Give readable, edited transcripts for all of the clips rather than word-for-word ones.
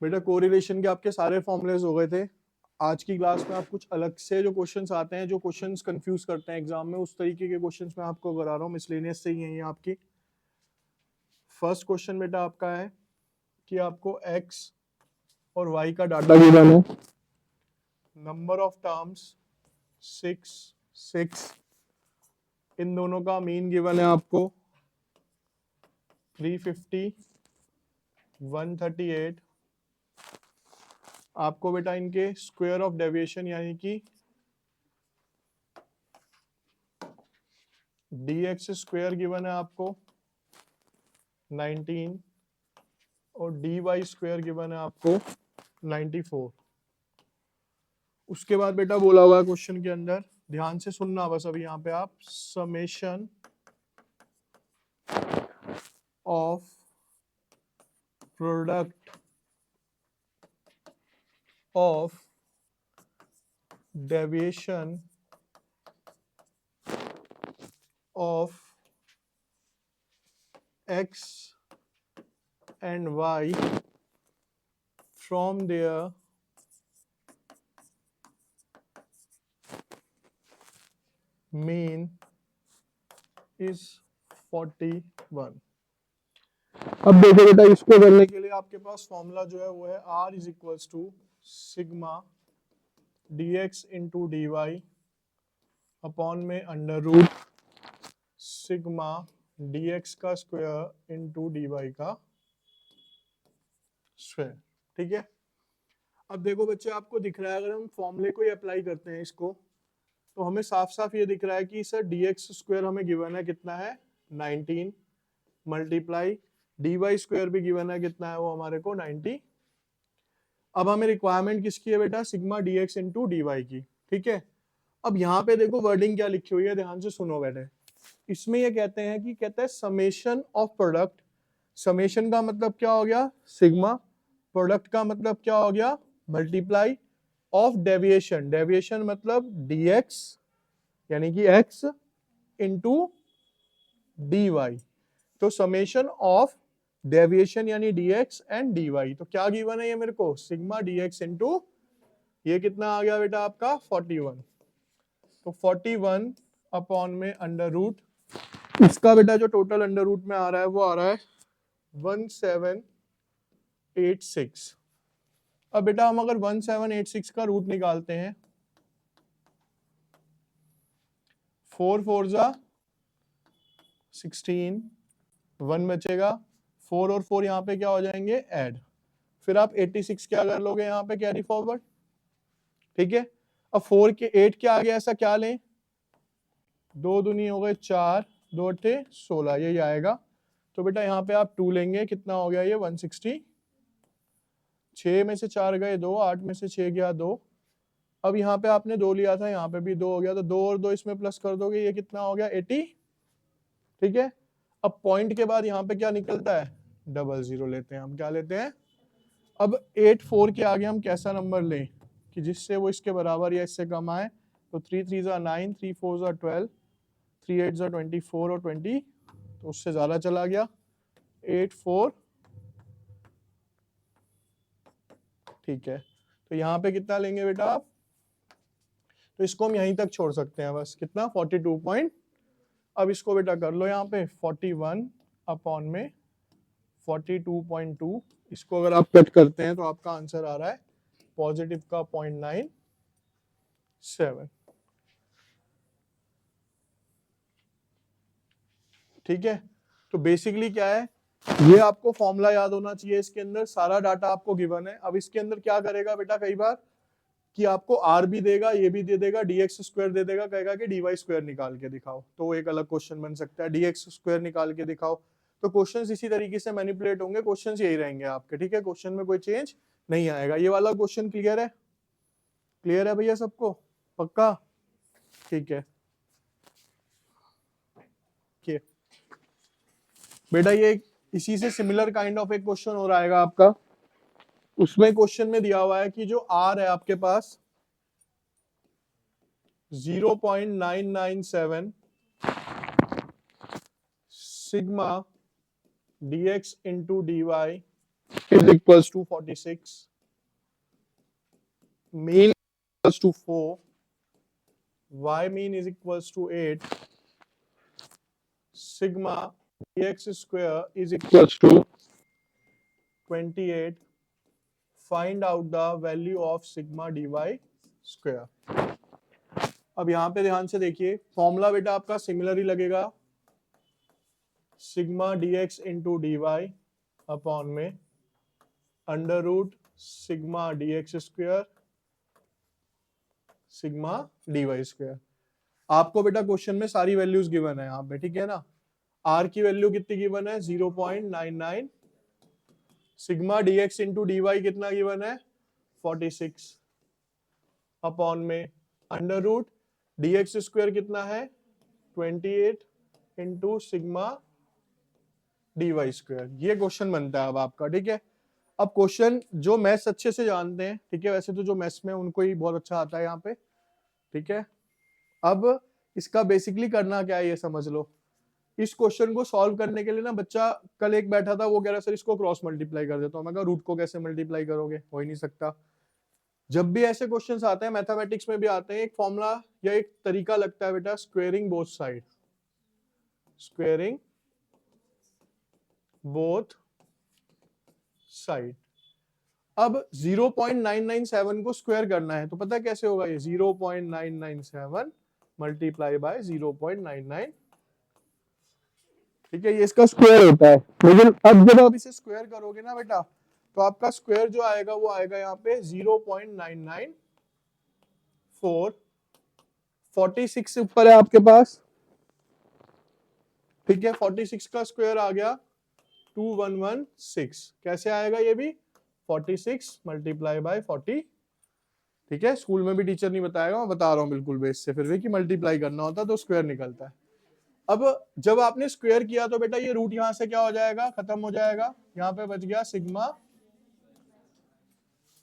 बेटा कोरिलेशन के आपके सारे फॉर्मूलेज हो गए थे। आज की क्लास में आप कुछ अलग से जो क्वेश्चंस आते हैं, जो क्वेश्चंस कंफ्यूज करते हैं एग्जाम में, उस तरीके के क्वेश्चंस मैं आपको करा रहा हूँ। मिसलेनियस से ही है ये आपकी। फर्स्ट क्वेश्चन बेटा आपका है कि आपको x और y का डाटा गिवन है, नंबर ऑफ टर्म्स 6, इन दोनों का मीन गिवन है आपको 350, 138। आपको बेटा इनके स्क्वायर ऑफ डेविएशन यानी कि dx स्क्वायर गिवन है आपको 19 और dy स्क्वायर गिवन है आपको 94। उसके बाद बेटा बोला हुआ है क्वेश्चन के अंदर, ध्यान से सुनना बस अभी यहाँ पे आप, summation of product of deviation of x and y from their mean is 41। अब देखो बेटा, इसको करने के लिए आपके पास फॉर्मूला जो है वो है r is equals to sigma dx into D Y upon में अंडर रूट सिग्मा dx का स्क्वायर इंटू डी वाई का स्क्वायर। ठीक है। अब देखो बच्चे, आपको दिख रहा है अगर हम फॉर्मूले को ही अप्लाई करते हैं इसको, तो हमें साफ साफ ये दिख रहा है कि सर dx स्क्वायर हमें गिवन है कितना है 19 मल्टीप्लाई dy स्क्वायर भी गिवन है कितना है वो हमारे को 90। अब हमें रिक्वायरमेंट किसकी है बेटा, सिग्मा dx इंटू डी की। ठीक है। अब यहाँ पे देखो वर्डिंग क्या लिखी हुई है, ध्यान से सुनो बेटे। इसमें ये कहते हैं कि कहते हैं समेशन ऑफ प्रोडक्ट। समेशन का मतलब क्या हो गया सिग्मा, प्रोडक्ट का मतलब क्या हो गया मल्टीप्लाई ऑफ डेविएशन, डेविएशन मतलब dx यानी कि x इंटू डी वाई। तो समेशन ऑफ डेविएशन यानी dx एंड dy। तो क्या गिवन है ये मेरे को, सिग्मा dx इंटू ये कितना आ गया बेटा आपका 41। तो 41 अपॉन में अंडर रूट, इसका बेटा जो टोटल अंडर रूट में आ रहा है वो आ रहा है 1786। अब बेटा हम अगर 1786 का रूट निकालते हैं, 4 4 जा 16, 1 बचेगा, 4 और 4 यहाँ पे क्या हो जाएंगे ऐड, फिर आप 86 क्या कर लोगे यहाँ पे कैरी फॉरवर्ड। ठीक है। अब 4 के 8 के आगे ऐसा क्या लें, 2 दूनी हो गए 4, 2 अट्ठे 16, यही आएगा। तो बेटा यहाँ पे आप 2 लेंगे, कितना हो गया ये 160, 6 में से 4 गए 2, 8 में से 6 गया 2। अब यहाँ पे आपने 2 लिया था, यहाँ पे भी 2 हो गया, तो 2 और 2 इसमें प्लस कर दोगे, ये कितना हो गया 80। ठीक है। अब पॉइंट के बाद यहाँ पे क्या निकलता है, 00 लेते हैं हम, क्या लेते हैं। अब 84 के आगे हम कैसा नंबर लें कि जिससे वो इसके बराबर या इससे कम आए। तो 3 3 जा 9, 3 4 जा 12, 3 8 जा 24 और 20, तो उससे ज्यादा चला गया 84। ठीक है। तो यहाँ पे कितना लेंगे बेटा आप, तो इसको हम यहीं तक छोड़ सकते हैं बस, कितना 42 पॉइंट। अब इसको बेटा कर लो यहाँ पे 41 अपॉन में 42.2, इसको अगर आप कट करते हैं तो आपका आंसर आ रहा है पॉजिटिव का 0.97। ठीक है। तो बेसिकली क्या है, ये आपको फॉर्मूला याद होना चाहिए, इसके अंदर सारा डाटा आपको गिवन है। अब इसके अंदर क्या करेगा बेटा, कई बार कि आपको r भी देगा, ये भी दे देगा, dx स्क्वायर दे देगा, कहेगा कि dy स्क्वायर निकाल के दिखाओ, तो वो एक अलग क्वेश्चन बन सकता है, dx स्क्वायर निकाल के दिखाओ। तो क्वेश्चंस इसी तरीके से मैनिपुलेट होंगे, क्वेश्चंस यही रहेंगे आपके। ठीक है। क्वेश्चन में कोई चेंज नहीं आएगा। ये वाला क्वेश्चन क्लियर है, क्लियर है भैया सबको, पक्का। ठीक है। बेटा ये इसी से सिमिलर काइंड ऑफ एक क्वेश्चन हो रहेगा आपका। उसमें क्वेश्चन में दिया हुआ है कि जो r है आपके पास 0.997 sigma dx into dy is equals to 46, mean equals to 4, y mean is equals to 8, sigma dx square is equals to 28. Find out the value of sigma dy square. अब यहां पे ध्यान से देखिए, फॉर्मूला बेटा आपका सिमिलर ही लगेगा, sigma dx into D Y upon में under root sigma dx square sigma dy square. आपको बेटा क्वेश्चन में सारी वैल्यूज गिवन है यहाँ पे, ठीक है ना। आर की वैल्यू कितनी गिवन है 0.99, sigma dx into D Y कितना गिवन है 46 अपॉन में अंडर रूट dx स्क्वायर कितना है 28 इंटू सिग्मा dy स्क्वायर। ये क्वेश्चन बनता है अब आपका, ठीक है। अब क्वेश्चन जो मैथ्स अच्छे से जानते हैं, ठीक है, वैसे तो जो मैथ्स में उनको ही बहुत अच्छा आता है यहाँ पे, ठीक है। अब इसका बेसिकली करना क्या है ये समझ लो। इस क्वेश्चन को सॉल्व करने के लिए ना, बच्चा कल एक बैठा था, वो कह रहा सर इसको क्रॉस मल्टीप्लाई कर देता हूं। मैं कहा रूट को कैसे मल्टीप्लाई करोगे, हो ही नहीं सकता। जब भी ऐसे क्वेश्चंस आते हैं, मैथमेटिक्स में भी आते हैं, एक फॉर्मूला या एक तरीका लगता है बेटा, squaring both side, squaring both side. अब 0.997 को स्क्वायर करना है, तो पता है कैसे होगा ये 0.997 मल्टीप्लाई बाय 0.99, ठीक है, ये इसका स्क्वायर होता है। लेकिन अब जब आप इसे स्क्वायर करोगे ना बेटा, तो आपका स्क्वायर जो आएगा वो आएगा यहाँ पे 0.994, 46 ऊपर है आपके पास, ठीक है, 46 का स्क्वायर आ गया 2116। कैसे आएगा ये भी 46 मल्टीप्लाई बाय 40, ठीक है। स्कूल में भी टीचर नहीं बताएगा, मैं बता रहा हूँ बिल्कुल बेस से फिर भी, कि मल्टीप्लाई करना होता है तो स्क्वायर निकलता है। अब जब आपने स्क्वायर किया तो बेटा ये रूट यहां से क्या हो जाएगा, खत्म हो जाएगा, यहाँ पे बच गया सिग्मा।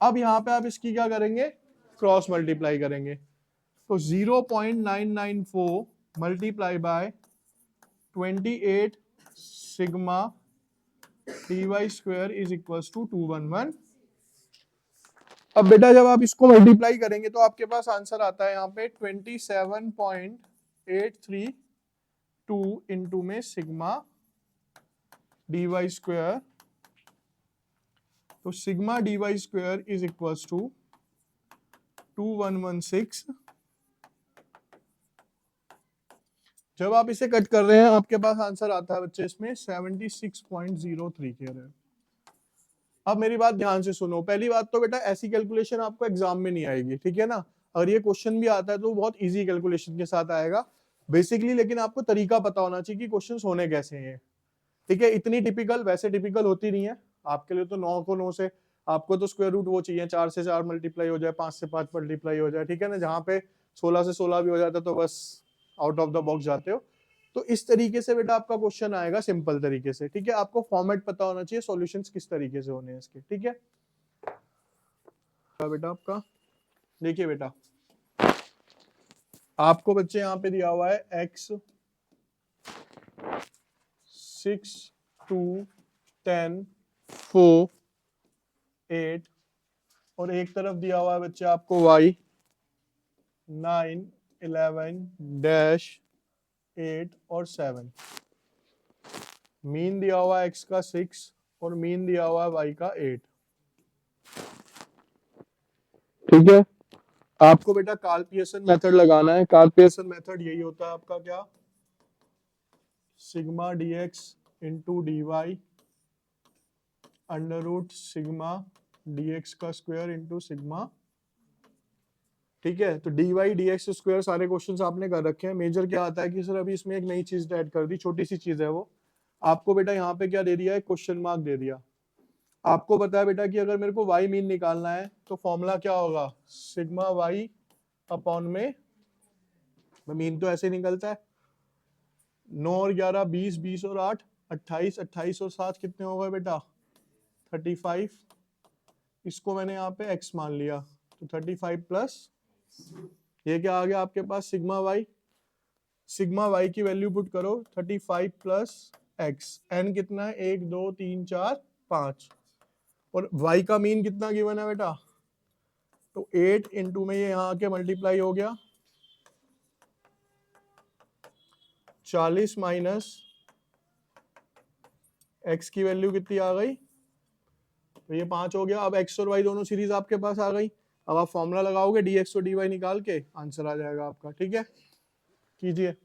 अब यहाँ पे आप इसकी क्या करेंगे, क्रॉस मल्टीप्लाई करेंगे, तो 0.994 multiply by 28 sigma dy square is equals to 211। अब बेटा जब आप इसको मल्टीप्लाई करेंगे तो आपके पास आंसर आता है यहाँ पे 27.832 इंटू में सिग्मा dy स्क्वायर, तो sigma dy square is equals to 2116। जब आप इसे कट कर रहे हैं आपके पास आंसर आता है बच्चे इसमें 76.03 कह रहे हैं। अब मेरी बात ध्यान से सुनो, पहली बात तो बेटा ऐसी कैलकुलेशन आपको एग्जाम में नहीं आएगी, ठीक है ना। अगर ये क्वेश्चन भी आता है तो बहुत इजी कैलकुलेशन के साथ आएगा बेसिकली, लेकिन आपको तरीका पता होना चाहिए कि क्वेश्चंस होने कैसे हैं, ठीक है। इतनी टिपिकल वैसे टिपिकल होती नहीं है आपके लिए, तो 9 को 9 से आपको तो स्क्वायर रूट वो चाहिए 4 से 4 मल्टीप्लाई हो जाए, 5 से 5 मल्टीप्लाई हो जाए, ठीक है ना। जहाँ पे 16 से 16 भी हो जाता है तो बस आउट ऑफ द बॉक्स जाते हो। तो इस तरीके से बेटा आपका क्वेश्चन आएगा सिंपल तरीके से, ठीक है। आपको फॉर्मेट पता होना चाहिए, सॉल्यूशंस किस तरीके से होने हैं इसके, ठीक है। बेटा आपका देखिए बेटा, आपको बच्चे यहाँ पे दिया हुआ है x 6 2 10 4 8 और एक तरफ दिया हुआ है बच्चे आपको y 9 11 डैश 8 और 7। मीन दिया हुआ है x का 6 और मीन दिया हुआ है y का 8, ठीक है। आपको बेटा कार्ल पियर्सन मेथड लगाना है। कार्ल पियर्सन मेथड यही होता है आपका क्या, sigma dx into D Y under root sigma dx का स्क्वायर इंटू सिग्मा, ठीक है। तो dy dx स्क्वायर सारे क्वेश्चंस आपने कर रखे हैं। मेजर क्या आता है कि सर अभी इसमें एक नई चीज ऐड कर दी, छोटी सी चीज है वो। आपको बेटा यहाँ पे क्या दे दिया है, क्वेश्चन मार्क दे दिया। आपको पता है बेटा कि अगर मेरे को y मीन निकालना है तो फॉर्मूला क्या होगा, सिग्मा y अपॉन में मीन तो ऐसे निकलता है 9 और 11 20 20 और 8 28 28 और 7 कितने हो गए बेटा 35। इसको मैंने यहाँ पे x मान लिया, तो 35 प्लस ये क्या आ गया आपके पास सिग्मा y। सिग्मा y की वैल्यू पुट करो 35 प्लस x, n कितना है 1 2 3 4 5, और y का मीन कितना गिवन है बेटा, तो 8 इंटू में ये यहाँ आके मल्टीप्लाई हो गया 40 माइनस x की वैल्यू कितनी आ गई, तो ये 5 हो गया। अब x और y दोनों सीरीज आपके पास आ गई। अब आप फॉर्मूला लगाओगे dx और dy निकाल के आंसर आ जाएगा आपका। ठीक है, कीजिए।